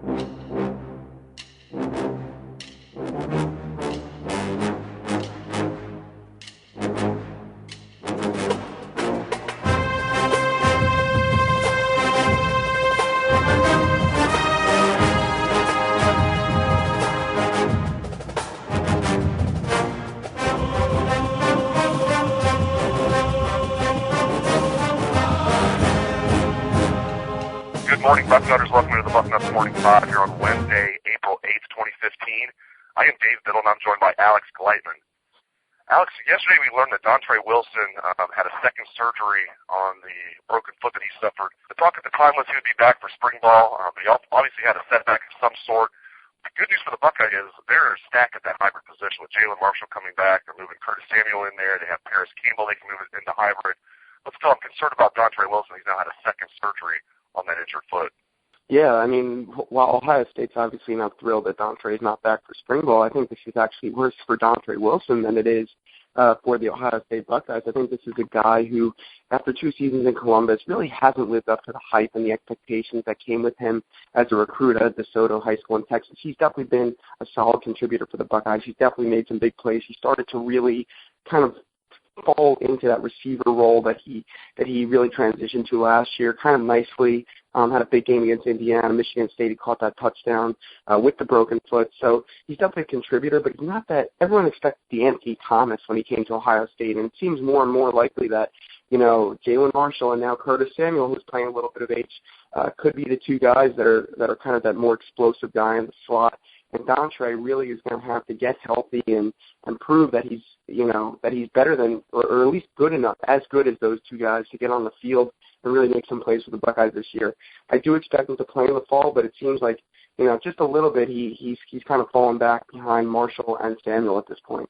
Good morning, Bucknutters. Welcome to the Bucknuts Morning Pod here on Wednesday, April 8th, 2015. I am Dave Biddle, and I'm joined by Alex Gleitman. Alex, yesterday we learned that Dontre Wilson had a second surgery on the broken foot that he suffered. The talk at the time was he would be back for spring ball, but he obviously had a setback of some sort. The good news for the Buckeyes is they're stacked at that hybrid position with Jalen Marshall coming back. They're moving Curtis Samuel in there. They have Paris Campbell. They can move it into hybrid. But still, I'm concerned about Dontre Wilson. He's now had a second surgery on that injured foot. Yeah, I mean, while Ohio State's obviously not thrilled that Dontre is not back for spring ball, I think this is actually worse for Dontre Wilson than it is for the Ohio State Buckeyes. I think this is a guy who, after 2 seasons in Columbus, really hasn't lived up to the hype and the expectations that came with him as a recruit at DeSoto High School in Texas. He's definitely been a solid contributor for the Buckeyes. He's definitely made some big plays. He started to really kind of fall into that receiver role that he really transitioned to last year kind of nicely. Had a big game against Indiana, Michigan State. He caught that touchdown with the broken foot. So he's definitely a contributor, but he's not that. Everyone expected D'Anthony Thomas when he came to Ohio State, and it seems more and more likely that, you know, Jalen Marshall and now Curtis Samuel, who's playing a little bit of age, could be the two guys that are kind of that more explosive guy in the slot. And Dontre really is going to have to get healthy and prove that he's, you know, that he's better than, or at least good enough, as good as those two guys to get on the field and really make some plays for the Buckeyes this year. I do expect him to play in the fall, but it seems like, you know, just a little bit he's kind of fallen back behind Marshall and Samuel at this point.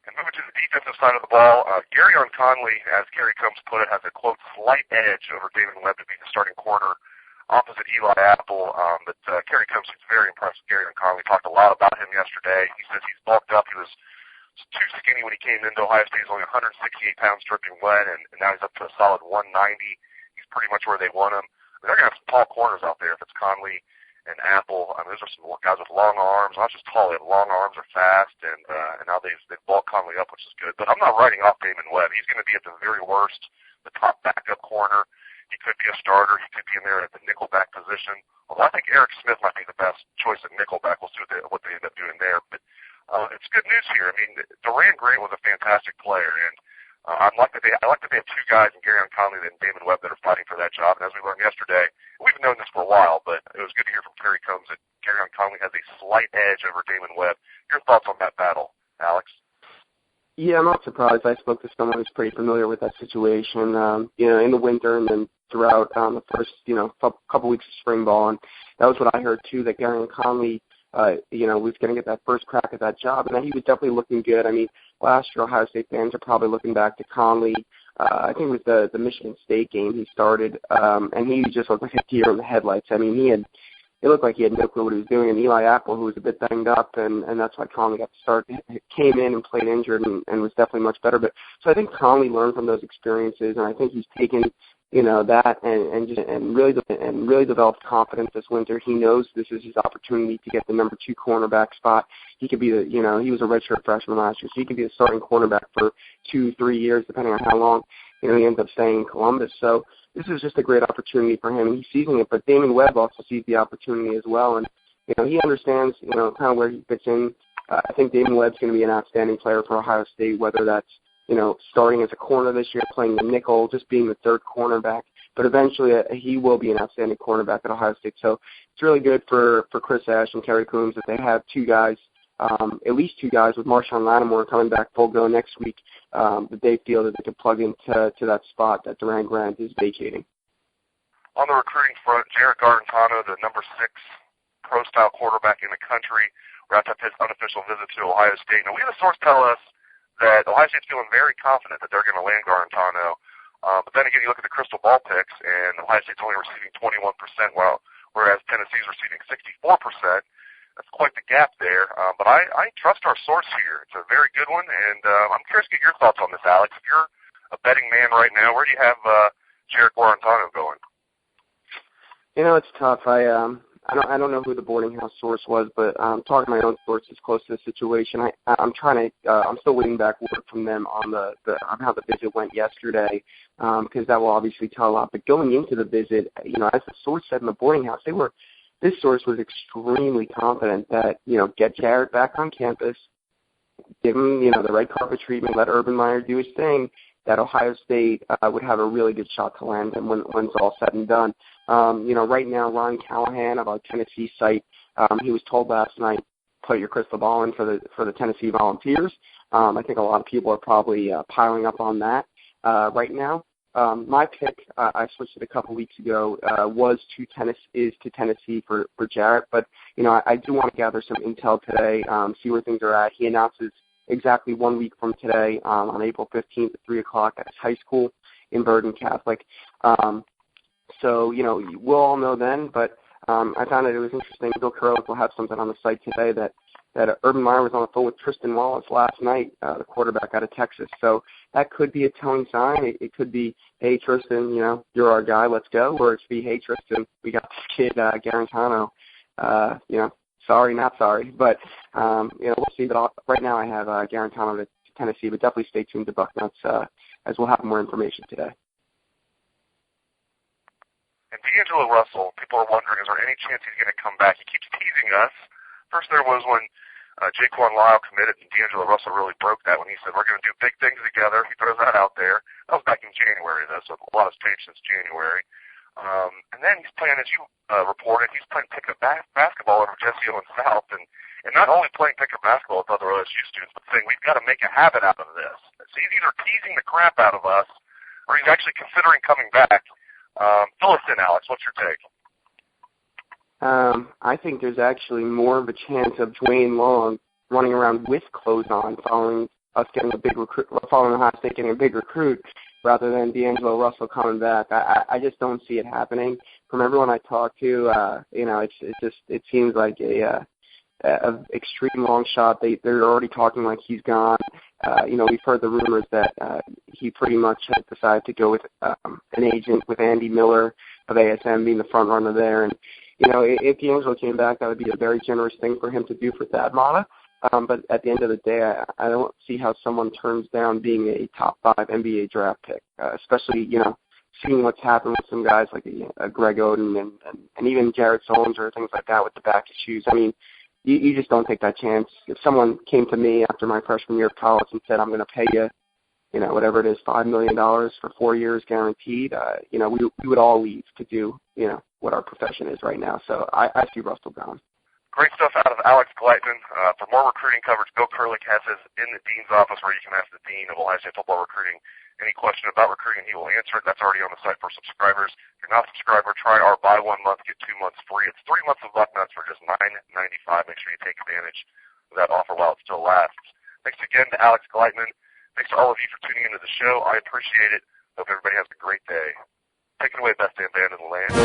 And moving to the defensive side of the ball, Gary Conley, as Kerry Combs put it, has a, quote, slight edge over David Webb to be the starting corner opposite Eli Apple. But Kerry Combs is very impressed with Gary Conley. Talked a lot about him yesterday. He says he's bulked up. He was too skinny when he came into Ohio State. He's only 168 pounds dripping wet, and now he's up to a solid 190. He's pretty much where they want him. They're going to have some tall corners out there if it's Conley and Apple. I mean, those are some guys with long arms. Not just tall, they have long arms, are fast, and now they've bulked Conley up, which is good. But I'm not writing off Damon Webb. He's going to be at the very worst, the top backup corner. He could be a starter. He could be in there at the nickelback position. Although I think Eric Smith might be the best choice at nickelback. We'll see what they end up doing there. But it's good news here. I mean, Duran Gray was a fantastic player, and I like that they have two guys in Gary Conley and Damon Webb that are fighting for that job. And as we learned yesterday, we've known this for a while, but it was good to hear from Kerry Combs that Gary Conley has a slight edge over Damon Webb. Your thoughts on that battle, Alex? Yeah, I'm not surprised. I spoke to someone who's pretty familiar with that situation, you know, in the winter and then throughout the first, you know, couple weeks of spring ball. And that was what I heard, too, that Gary Conley, you know, was going to get that first crack at that job, and that he was definitely looking good. I mean, last year, Ohio State fans are probably looking back to Conley. I think it was the Michigan State game he started, and he just looked like a deer in the headlights. I mean, it looked like he had no clue what he was doing. And Eli Apple, who was a bit banged up, and that's why Conley got to start, came in and played injured and was definitely much better. But so I think Conley learned from those experiences, and I think he's taken, you know, that and really developed confidence this winter. He knows this is his opportunity to get the number 2 cornerback spot. He could be he was a redshirt freshman last year, so he could be the starting cornerback for 2-3 years, depending on how long, you know, he ends up staying in Columbus. So this is just a great opportunity for him, and he's seizing it. But Damon Webb also sees the opportunity as well, and, you know, he understands, you know, kind of where he fits in. I think Damon Webb's going to be an outstanding player for Ohio State, whether that's, you know, starting as a corner this year, playing the nickel, just being the third cornerback. But eventually he will be an outstanding cornerback at Ohio State. So it's really good for Chris Ash and Kerry Coombs that they have two guys, at least two guys with Marshawn Lattimore coming back full go next week, that they feel that they can plug into that spot that Duran Grant is vacating. On the recruiting front, Jarrett Garantano, the number 6 pro-style quarterback in the country, wrapped up his unofficial visit to Ohio State. Now, we had a source tell us that Ohio State's feeling very confident that they're going to land Garantano. But then again, you look at the crystal ball picks, and Ohio State's only receiving 21%, whereas Tennessee's receiving 64%. That's quite the gap there. But I trust our source here. It's a very good one, and I'm curious to get your thoughts on this, Alex. If you're a betting man right now, where do you have Jarrett Garantano going? You know, it's tough. I I don't know who the boarding house source was, but talking to my own sources close to the situation, I'm still waiting back word from them on on how the visit went yesterday, because that will obviously tell a lot. But going into the visit, as the source said in the boarding house, this source was extremely confident that, get Jarrett back on campus, give him, the red carpet treatment, let Urban Meyer do his thing, that Ohio State would have a really good shot to land him when it's all said and done. Right now, Ron Callahan of our Tennessee site, he was told last night, put your crystal ball in for the Tennessee Volunteers. I think a lot of people are probably piling up on that right now. My pick, I switched it a couple weeks ago, is to Tennessee for Jarrett. But, I do want to gather some intel today, see where things are at. He announces exactly 1 week from today, on April 15th at 3 o'clock at his high school in Bergen Catholic. So, we'll all know then, but I found it was interesting. Bill Kurelic will have something on the site today that Urban Meyer was on the phone with Tristan Wallace last night, the quarterback out of Texas. So that could be a telling sign. It could be, hey, Tristan, you're our guy, let's go. Or it could be, hey, Tristan, we got this kid, Garantano, sorry, not sorry. But, we'll see. But right now I have Garantano to Tennessee, but definitely stay tuned to Bucknuts as we'll have more information today. And D'Angelo Russell, people are wondering, is there any chance he's going to come back? He keeps teasing us. First there was when Jaquan Lyle committed, and D'Angelo Russell really broke that when he said, we're going to do big things together. He throws that out there. That was back in January, though, so a lot has changed since January. And then he's playing, as you reported, he's playing pickup basketball over Jesse Owens South, and not only playing pickup basketball with other OSU students, but saying, we've got to make a habit out of this. So he's either teasing the crap out of us, or he's actually considering coming back. Fill us in, Alex. What's your take? I think there's actually more of a chance of Dwayne Long running around with clothes on following us getting a big recruit, following Ohio State getting a big recruit, rather than D'Angelo Russell coming back. I just don't see it happening. From everyone I talk to, it seems like a extreme long shot. They're already talking like he's gone. We've heard the rumors that he pretty much has decided to go with an agent, with Andy Miller of ASM being the front runner there. And if D'Angelo came back, that would be a very generous thing for him to do for Thad Matta. But at the end of the day, I don't see how someone turns down being a top 5 NBA draft pick, especially seeing what's happened with some guys like Greg Oden and even Jared Solins or things like that with the back issues. I mean, you just don't take that chance. If someone came to me after my freshman year of college and said, I'm going to pay you, whatever it is, $5 million for 4 years guaranteed, we would all leave to do, what our profession is right now. So I see Russell gone. Great stuff out of Alex Gleitman. For more recruiting coverage, Bill Kurelic has his in the Dean's office where you can ask the Dean of Ohio State football recruiting any question about recruiting, and he will answer it. That's already on the site for subscribers. If you're not a subscriber, try our buy 1 month, get 2 months free. It's 3 months of Bucknuts for just $9.95. Make sure you take advantage of that offer while it still lasts. Thanks again to Alex Gleitman. Thanks to all of you for tuning into the show. I appreciate it. Hope everybody has a great day. Take it away, best damn band in the land.